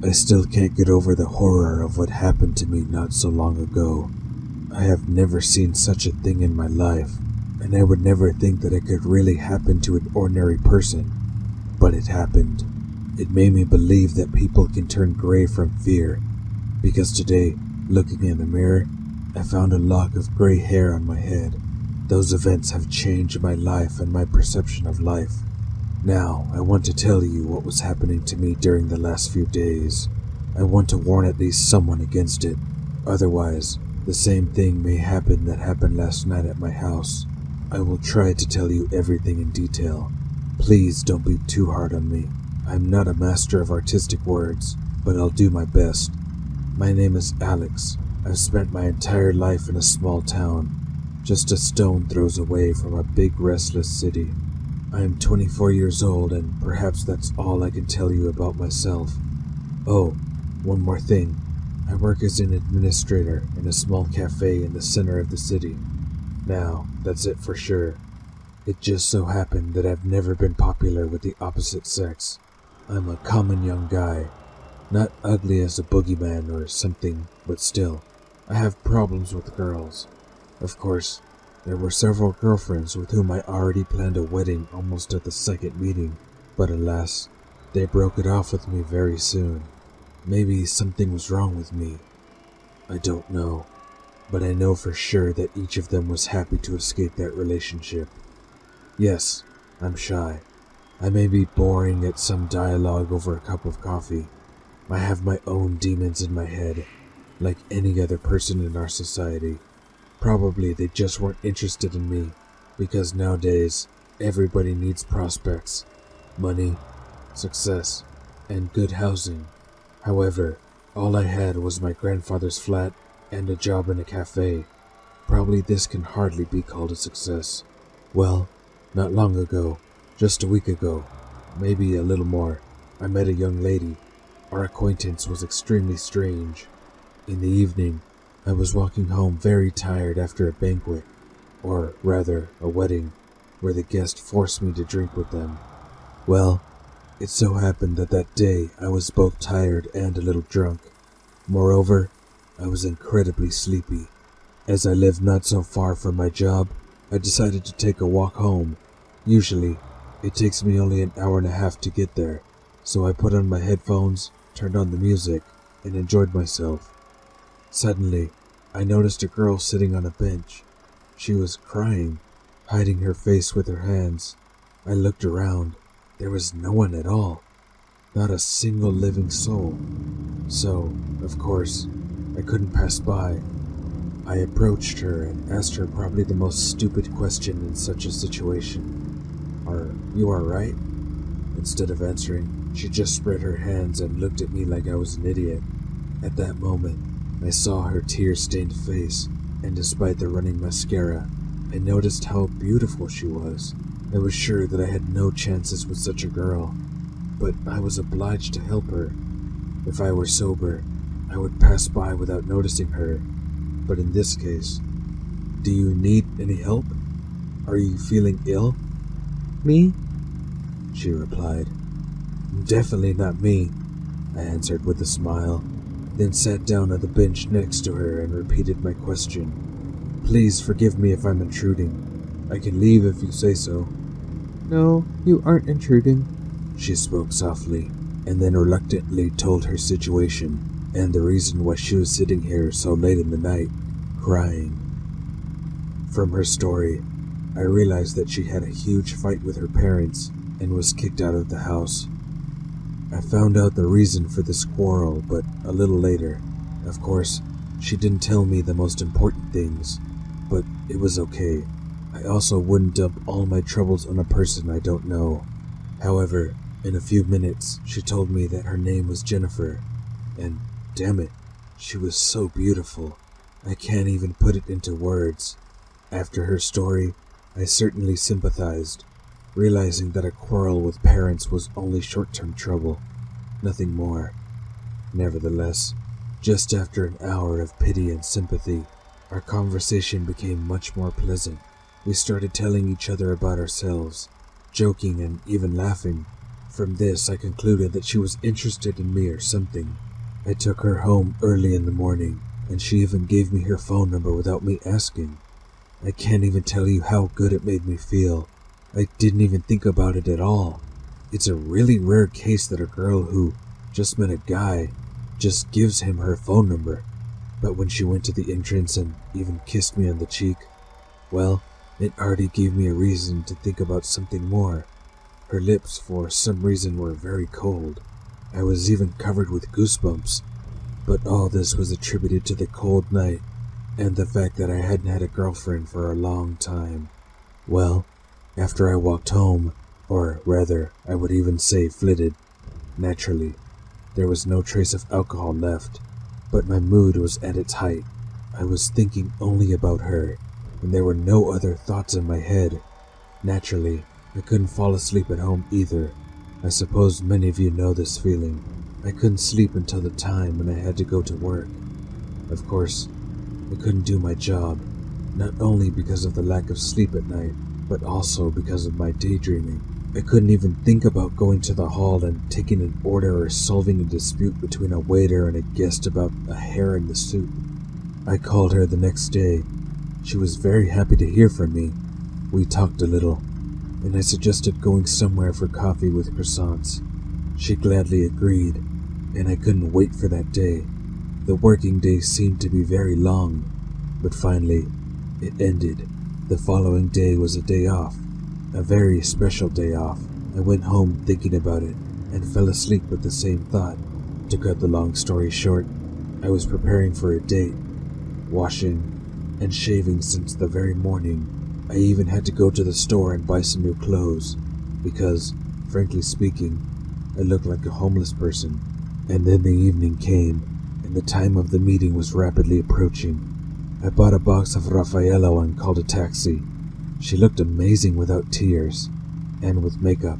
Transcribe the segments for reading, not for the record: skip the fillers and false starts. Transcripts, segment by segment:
I still can't get over the horror of what happened to me not so long ago. I have never seen such a thing in my life, and I would never think that it could really happen to an ordinary person. But it happened. It made me believe that people can turn gray from fear, because today, looking in the mirror, I found a lock of gray hair on my head. Those events have changed my life and my perception of life. Now, I want to tell you what was happening to me during the last few days. I want to warn at least someone against it. Otherwise, the same thing may happen that happened last night at my house. I will try to tell you everything in detail. Please don't be too hard on me. I'm not a master of artistic words, but I'll do my best. My name is Alex. I've spent my entire life in a small town, just a stone throws away from a big restless city. I am 24 years old, and perhaps that's all I can tell you about myself. Oh, one more thing. I work as an administrator in a small cafe in the center of the city. Now, that's it for sure. It just so happened that I've never been popular with the opposite sex. I'm a common young guy, not ugly as a boogeyman or something, but still, I have problems with girls. Of course, there were several girlfriends with whom I already planned a wedding almost at the second meeting, but alas, they broke it off with me very soon. Maybe something was wrong with me. I don't know, but I know for sure that each of them was happy to escape that relationship. Yes, I'm shy. I may be boring at some dialogue over a cup of coffee. I have my own demons in my head, like any other person in our society. Probably they just weren't interested in me, because nowadays, everybody needs prospects, money, success, and good housing. However, all I had was my grandfather's flat and a job in a cafe. Probably this can hardly be called a success. Well, not long ago, just a week ago, maybe a little more, I met a young lady. Our acquaintance was extremely strange. In the evening, I was walking home very tired after a banquet, or rather a wedding, where the guest forced me to drink with them. Well, it so happened that that day I was both tired and a little drunk. Moreover, I was incredibly sleepy. As I lived not so far from my job, I decided to take a walk home. Usually, it takes me only an hour and a half to get there, so I put on my headphones, turned on the music, and enjoyed myself. Suddenly, I noticed a girl sitting on a bench. She was crying, hiding her face with her hands. I looked around. There was no one at all. Not a single living soul. So, of course, I couldn't pass by. I approached her and asked her probably the most stupid question in such a situation. "Are you alright?" Instead of answering, she just spread her hands and looked at me like I was an idiot. At that moment, I saw her tear-stained face, and despite the running mascara, I noticed how beautiful she was. I was sure that I had no chances with such a girl, but I was obliged to help her. If I were sober, I would pass by without noticing her, but in this case, "Do you need any help? Are you feeling ill?" "Me?" she replied. "Definitely not me," I answered with a smile, then sat down on the bench next to her and repeated my question. "Please forgive me if I'm intruding. I can leave if you say so." "No, you aren't intruding," she spoke softly, and then reluctantly told her situation and the reason why she was sitting here so late in the night, crying. From her story, I realized that she had a huge fight with her parents and was kicked out of the house. I found out the reason for this quarrel, but a little later. Of course, she didn't tell me the most important things, but it was okay. I also wouldn't dump all my troubles on a person I don't know. However, in a few minutes, she told me that her name was Jennifer, and damn it, she was so beautiful. I can't even put it into words. After her story, I certainly sympathized, realizing that a quarrel with parents was only short-term trouble, nothing more. Nevertheless, just after an hour of pity and sympathy, our conversation became much more pleasant. We started telling each other about ourselves, joking and even laughing. From this, I concluded that she was interested in me or something. I took her home early in the morning, and she even gave me her phone number without me asking. I can't even tell you how good it made me feel. I didn't even think about it at all. It's a really rare case that a girl who just met a guy just gives him her phone number. But when she went to the entrance and even kissed me on the cheek, well, it already gave me a reason to think about something more. Her lips, for some reason, were very cold. I was even covered with goosebumps. But all this was attributed to the cold night and the fact that I hadn't had a girlfriend for a long time. Well, after I walked home, or rather, I would even say flitted, naturally, there was no trace of alcohol left, but my mood was at its height. I was thinking only about her, and there were no other thoughts in my head. Naturally, I couldn't fall asleep at home either. I suppose many of you know this feeling. I couldn't sleep until the time when I had to go to work. Of course, I couldn't do my job, not only because of the lack of sleep at night, but also because of my daydreaming. I couldn't even think about going to the hall and taking an order or solving a dispute between a waiter and a guest about a hair in the soup. I called her the next day. She was very happy to hear from me. We talked a little, and I suggested going somewhere for coffee with croissants. She gladly agreed, and I couldn't wait for that day. The working day seemed to be very long, but finally, it ended. The following day was a day off, a very special day off. I went home thinking about it, and fell asleep with the same thought. To cut the long story short, I was preparing for a date, washing and shaving since the very morning. I even had to go to the store and buy some new clothes, because, frankly speaking, I looked like a homeless person. And then the evening came, and the time of the meeting was rapidly approaching. I bought a box of Raffaello and called a taxi. She looked amazing without tears, and with makeup.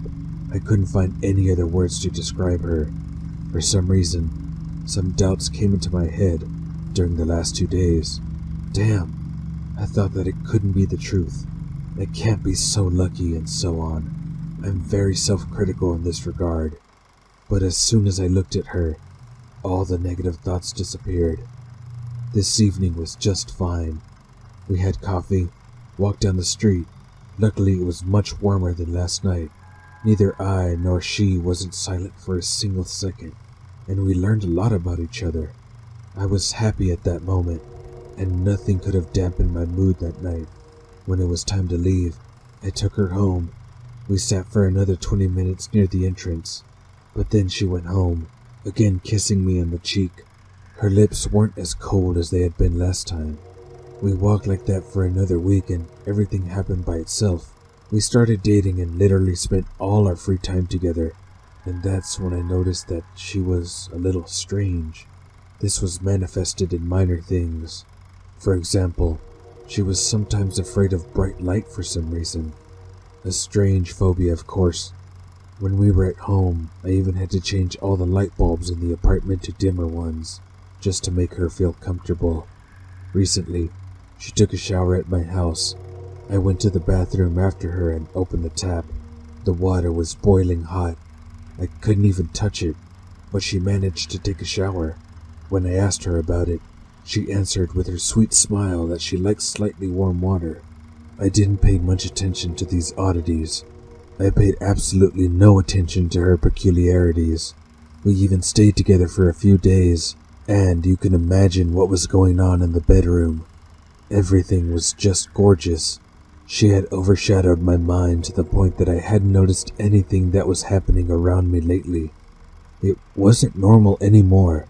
I couldn't find any other words to describe her. For some reason, some doubts came into my head during the last 2 days. Damn, I thought that it couldn't be the truth. I can't be so lucky, and so on. I'm very self-critical in this regard. But as soon as I looked at her, all the negative thoughts disappeared. This evening was just fine. We had coffee, walked down the street. Luckily, it was much warmer than last night. Neither I nor she wasn't silent for a single second, and we learned a lot about each other. I was happy at that moment, and nothing could have dampened my mood that night. When it was time to leave, I took her home. We sat for another 20 minutes near the entrance, but then she went home, again kissing me on the cheek. Her lips weren't as cold as they had been last time. We walked like that for another week, and everything happened by itself. We started dating and literally spent all our free time together, and that's when I noticed that she was a little strange. This was manifested in minor things. For example, she was sometimes afraid of bright light for some reason. A strange phobia, of course. When we were at home, I even had to change all the light bulbs in the apartment to dimmer ones, just to make her feel comfortable. Recently, she took a shower at my house. I went to the bathroom after her and opened the tap. The water was boiling hot. I couldn't even touch it, but she managed to take a shower. When I asked her about it, she answered with her sweet smile that she liked slightly warm water. I didn't pay much attention to these oddities. I paid absolutely no attention to her peculiarities. We even stayed together for a few days, and you can imagine what was going on in the bedroom. Everything was just gorgeous. She had overshadowed my mind to the point that I hadn't noticed anything that was happening around me lately. It wasn't normal anymore.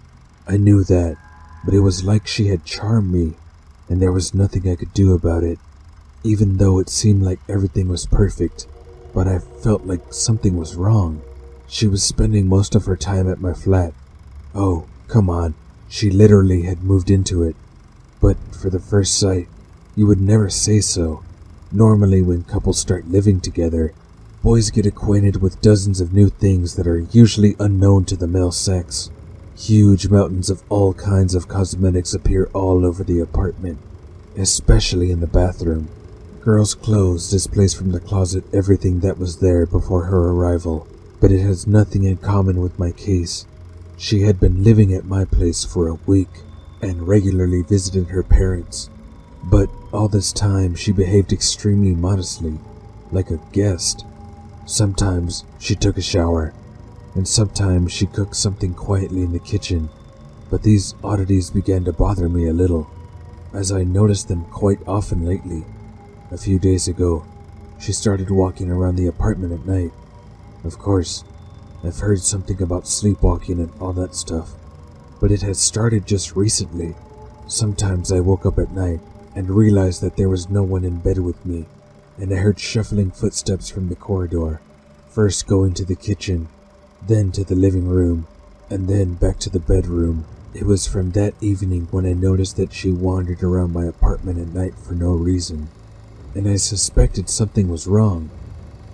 I knew that, but it was like she had charmed me, and there was nothing I could do about it. Even though it seemed like everything was perfect, but I felt like something was wrong. She was spending most of her time at my flat. Oh, come on, she literally had moved into it. But for the first sight, you would never say so. Normally, when couples start living together, boys get acquainted with dozens of new things that are usually unknown to the male sex. Huge mountains of all kinds of cosmetics appear all over the apartment, especially in the bathroom. Girls' clothes displaced from the closet everything that was there before her arrival. but it has nothing in common with my case. She had been living at my place for a week and regularly visited her parents, but all this time she behaved extremely modestly, like a guest. Sometimes she took a shower, and sometimes she cooked something quietly in the kitchen, but these oddities began to bother me a little, as I noticed them quite often lately. A few days ago, she started walking around the apartment at night. Of course, I've heard something about sleepwalking and all that stuff, but it had started just recently. Sometimes I woke up at night and realized that there was no one in bed with me, and I heard shuffling footsteps from the corridor, first going to the kitchen, then to the living room, and then back to the bedroom. It was from that evening when I noticed that she wandered around my apartment at night for no reason, and I suspected something was wrong.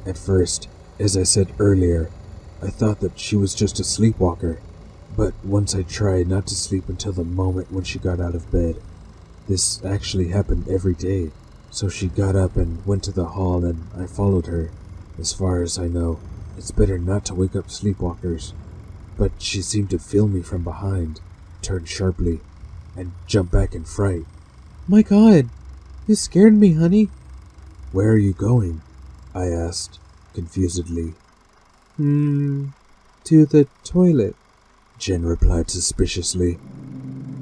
At first, as I said earlier, I thought that she was just a sleepwalker, but once I tried not to sleep until the moment when she got out of bed. This actually happened every day, so she got up and went to the hall and I followed her. As far as I know, it's better not to wake up sleepwalkers, but she seemed to feel me from behind, turn sharply, and jump back in fright. My God, you scared me, honey. Where are you going? I asked, confusedly. To the toilet, Jen replied suspiciously.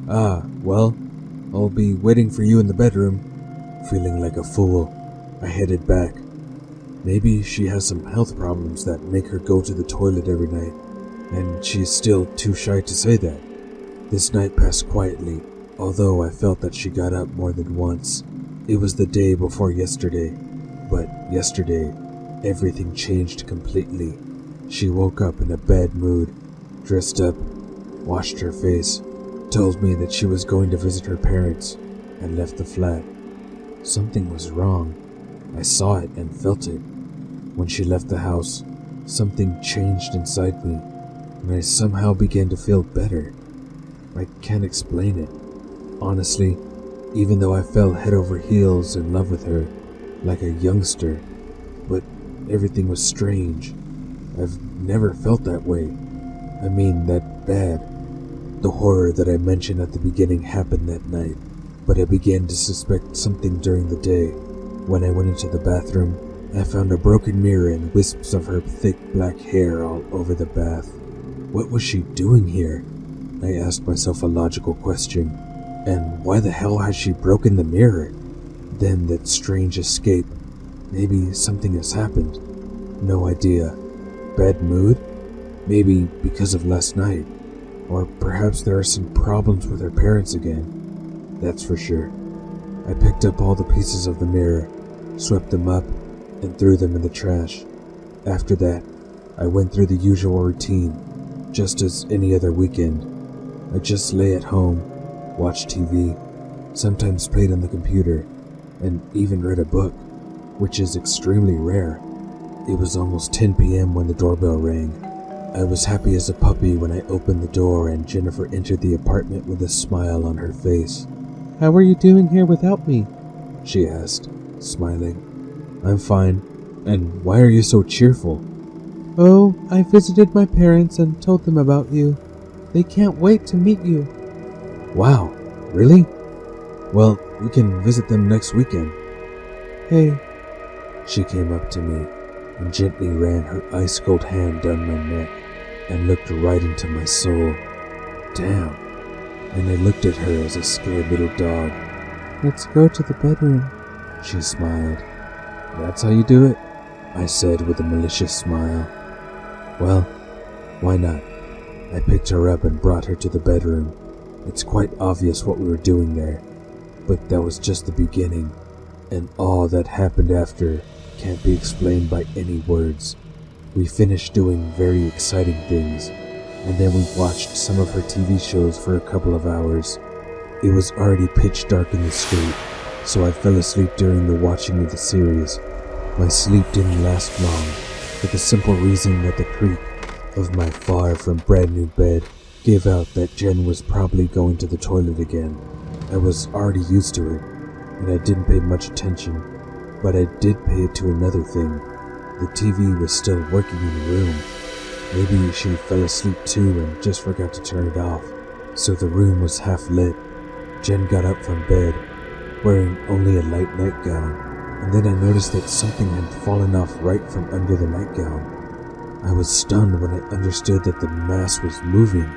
Ah, well, I'll be waiting for you in the bedroom. Feeling like a fool, I headed back. Maybe she has some health problems that make her go to the toilet every night, and she's still too shy to say that. This night passed quietly, although I felt that she got up more than once. It was the day before yesterday, but yesterday, everything changed completely. She woke up in a bad mood, dressed up, washed her face, told me that she was going to visit her parents, and left the flat. Something was wrong. I saw it and felt it. When she left the house, something changed inside me, and I somehow began to feel better. I can't explain it. Honestly, even though I fell head over heels in love with her, like a youngster, but everything was strange. I've never felt that way. I mean, that bad. The horror that I mentioned at the beginning happened that night, but I began to suspect something during the day. When I went into the bathroom, I found a broken mirror and wisps of her thick black hair all over the bath. What was she doing here? I asked myself a logical question. And why the hell has she broken the mirror? Then that strange escape. Maybe something has happened. No idea. Bad mood? Maybe because of last night. Or perhaps there are some problems with her parents again. That's for sure. I picked up all the pieces of the mirror, swept them up, and threw them in the trash. After that, I went through the usual routine, just as any other weekend. I just lay at home, watched TV, sometimes played on the computer, and even read a book, which is extremely rare. It was almost 10 p.m. when the doorbell rang. I was happy as a puppy when I opened the door and Jennifer entered the apartment with a smile on her face. How are you doing here without me? She asked, smiling. I'm fine. And why are you so cheerful? Oh, I visited my parents and told them about you. They can't wait to meet you. Wow, really? Well, we can visit them next weekend. Hey. She came up to me and gently ran her ice-cold hand down my neck and looked right into my soul. Damn. And I looked at her as a scared little dog. Let's go to the bedroom. She smiled. That's how you do it? I said with a malicious smile. Well, why not? I picked her up and brought her to the bedroom. It's quite obvious what we were doing there, but that was just the beginning, and all that happened after can't be explained by any words. We finished doing very exciting things, and then we watched some of her TV shows for a couple of hours. It was already pitch dark in the street, so I fell asleep during the watching of the series. My sleep didn't last long, for the simple reason that the creak of my far from brand new bed gave out that Jen was probably going to the toilet again. I was already used to it, and I didn't pay much attention, but I did pay it to another thing. The TV was still working in the room, Maybe she fell asleep too and just forgot to turn it off, so the room was half lit. Jen got up from bed, wearing only a light nightgown, and then I noticed that something had fallen off right from under the nightgown. I was stunned when I understood that the mass was moving.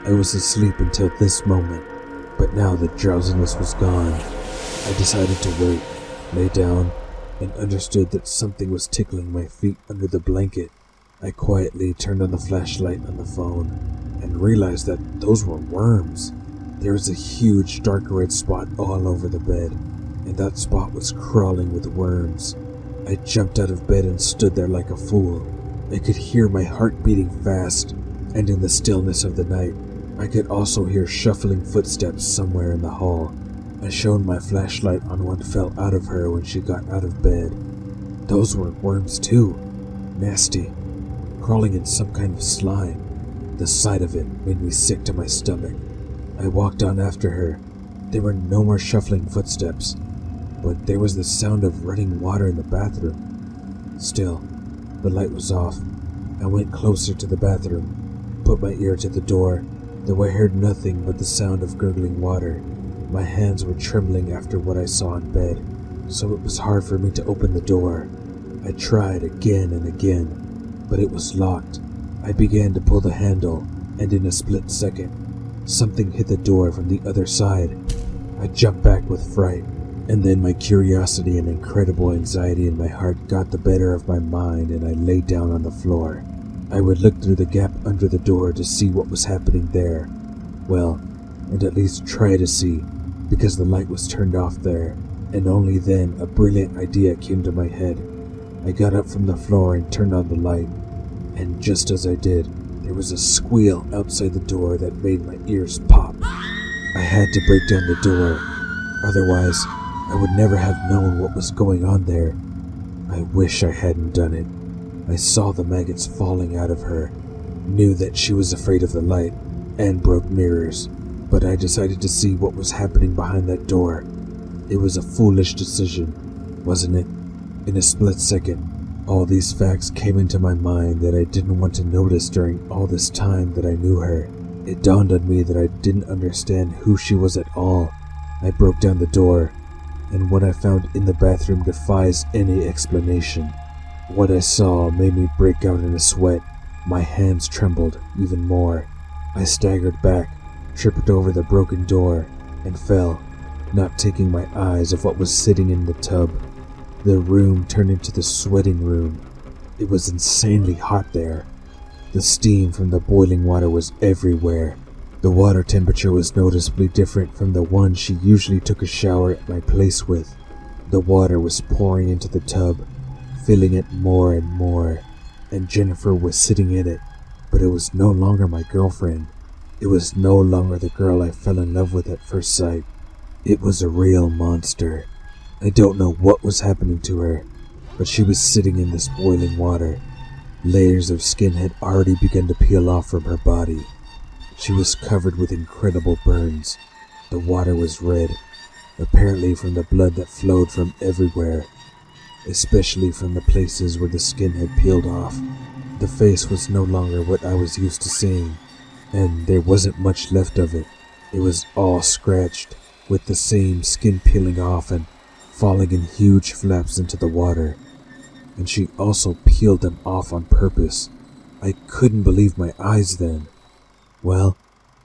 I was asleep until this moment, but now the drowsiness was gone. I decided to wait, lay down, and understood that something was tickling my feet under the blanket. I quietly turned on the flashlight on the phone and realized that those were worms. There was a huge dark red spot all over the bed, and that spot was crawling with worms. I jumped out of bed and stood there like a fool. I could hear my heart beating fast, and in the stillness of the night, I could also hear shuffling footsteps somewhere in the hall. I shone my flashlight on what fell out of her when she got out of bed. Those were worms too. Nasty. Crawling in some kind of slime. The sight of it made me sick to my stomach. I walked on after her. There were no more shuffling footsteps, but there was the sound of running water in the bathroom. Still, the light was off. I went closer to the bathroom, put my ear to the door, though I heard nothing but the sound of gurgling water. My hands were trembling after what I saw in bed, so it was hard for me to open the door. I tried again and again, but it was locked. I began to pull the handle, and in a split second, something hit the door from the other side. I jumped back with fright, and then my curiosity and incredible anxiety in my heart got the better of my mind, and I lay down on the floor. I would look through the gap under the door to see what was happening there. Well, and at least try to see, because the light was turned off there, and only then a brilliant idea came to my head. I got up from the floor and turned on the light, and just as I did, there was a squeal outside the door that made my ears pop. I had to break down the door, otherwise I would never have known what was going on there. I wish I hadn't done it. I saw the maggots falling out of her, knew that she was afraid of the light, and broke mirrors, but I decided to see what was happening behind that door. It was a foolish decision, wasn't it? In a split second, all these facts came into my mind that I didn't want to notice during all this time that I knew her. It dawned on me that I didn't understand who she was at all. I broke down the door, and what I found in the bathroom defies any explanation. What I saw made me break out in a sweat. My hands trembled even more. I staggered back, tripped over the broken door, and fell, not taking my eyes off what was sitting in the tub. The room turned into the sweating room. It was insanely hot there. The steam from the boiling water was everywhere. The water temperature was noticeably different from the one she usually took a shower at my place with. The water was pouring into the tub, filling it more and more, and Jennifer was sitting in it, but it was no longer my girlfriend. It was no longer the girl I fell in love with at first sight. It was a real monster. I don't know what was happening to her, but she was sitting in this boiling water. Layers of skin had already begun to peel off from her body. She was covered with incredible burns. The water was red, apparently from the blood that flowed from everywhere, especially from the places where the skin had peeled off. The face was no longer what I was used to seeing, and there wasn't much left of it. It was all scratched, with the same skin peeling off and falling in huge flaps into the water. And she also peeled them off on purpose. I couldn't believe my eyes then. Well,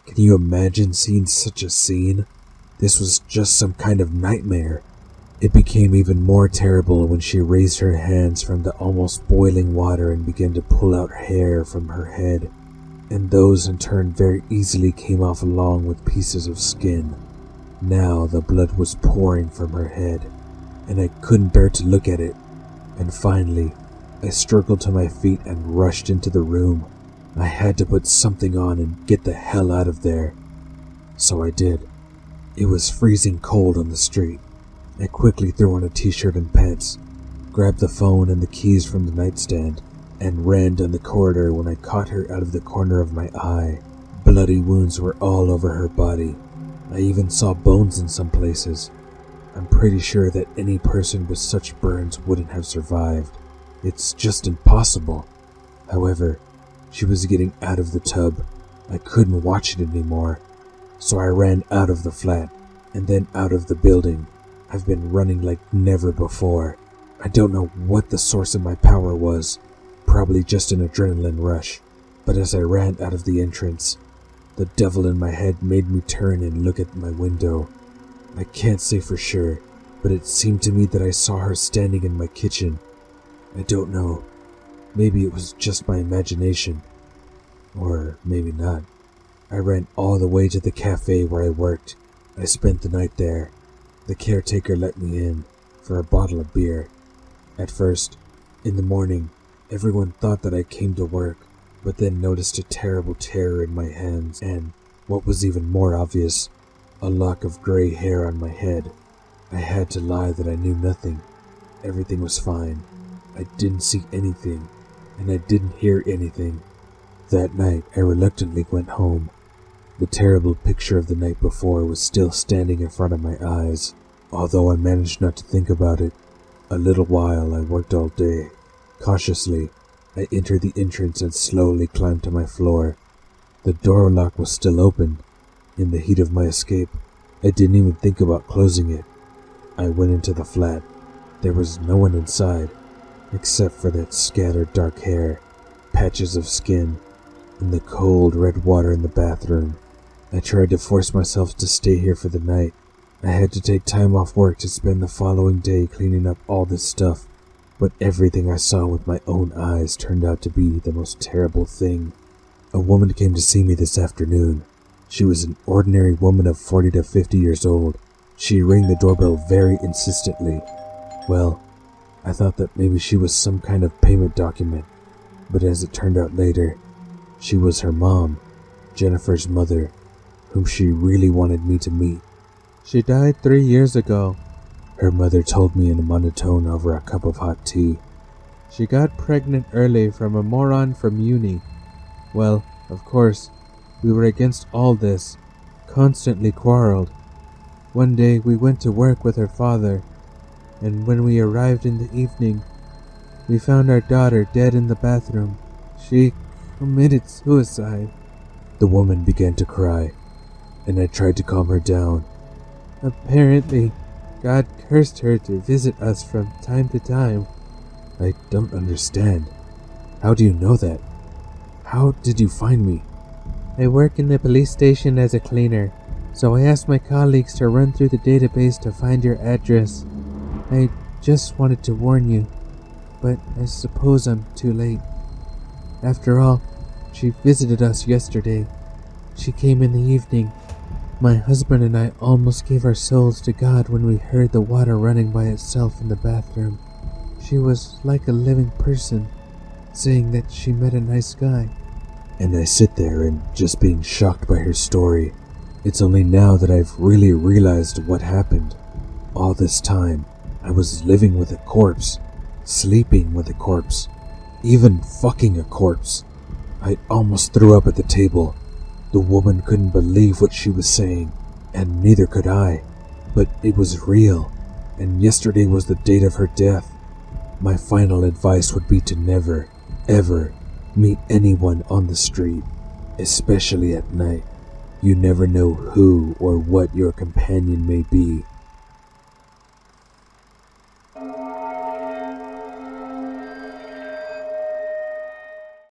can you imagine seeing such a scene? This was just some kind of nightmare. It became even more terrible when she raised her hands from the almost boiling water and began to pull out hair from her head, and those in turn very easily came off along with pieces of skin. Now the blood was pouring from her head, and I couldn't bear to look at it. And finally, I struggled to my feet and rushed into the room. I had to put something on and get the hell out of there. So I did. It was freezing cold on the street. I quickly threw on a t-shirt and pants, grabbed the phone and the keys from the nightstand, and ran down the corridor when I caught her out of the corner of my eye. Bloody wounds were all over her body. I even saw bones in some places. I'm pretty sure that any person with such burns wouldn't have survived. It's just impossible. However, She was getting out of the tub. I couldn't watch it anymore, so I ran out of the flat and then out of the building. I've been running like never before. I don't know what the source of my power was, probably just an adrenaline rush, but as I ran out of the entrance, the devil in my head made me turn and look at my window. I can't say for sure, but it seemed to me that I saw her standing in my kitchen. I don't know. Maybe it was just my imagination. Or maybe not. I ran all the way to the cafe where I worked. I spent the night there. The caretaker let me in for a bottle of beer. At first, in the morning, everyone thought that I came to work, but then noticed a terrible tear in my hands and, what was even more obvious, a lock of gray hair on my head. I had to lie that I knew nothing. Everything was fine. I didn't see anything, and I didn't hear anything. That night, I reluctantly went home. The terrible picture of the night before was still standing in front of my eyes, although I managed not to think about it. A little while I worked all day. Cautiously, I entered the entrance and slowly climbed to my floor. The door lock was still open. In the heat of my escape, I didn't even think about closing it. I went into the flat. There was no one inside, except for that scattered dark hair, patches of skin, and the cold red water in the bathroom. I tried to force myself to stay here for the night. I had to take time off work to spend the following day cleaning up all this stuff, but everything I saw with my own eyes turned out to be the most terrible thing. A woman came to see me this afternoon. She was an ordinary woman of 40 to 50 years old. She rang the doorbell very insistently. Well, I thought that maybe she was some kind of payment document, but as it turned out later, she was her mom, Jennifer's mother, whom she really wanted me to meet. She died 3 years ago. Her mother told me in a monotone over a cup of hot tea. She got pregnant early from a moron from uni. Well, of course, we were against all this, constantly quarreled. One day we went to work with her father, and when we arrived in the evening, we found our daughter dead in the bathroom. She committed suicide. The woman began to cry, and I tried to calm her down. Apparently, God cursed her to visit us from time to time. I don't understand. How do you know that? How did you find me? I work in the police station as a cleaner, so I asked my colleagues to run through the database to find your address. I just wanted to warn you, but I suppose I'm too late. After all, she visited us yesterday. She came in the evening. My husband and I almost gave our souls to God when we heard the water running by itself in the bathroom. She was like a living person, saying that she met a nice guy. And I sit there and just being shocked by her story. It's only now that I've really realized what happened. All this time, I was living with a corpse, sleeping with a corpse, even fucking a corpse. I almost threw up at the table. The woman couldn't believe what she was saying, and neither could I. But it was real, and yesterday was the date of her death. My final advice would be to never, ever meet anyone on the street, especially at night. You never know who or what your companion may be.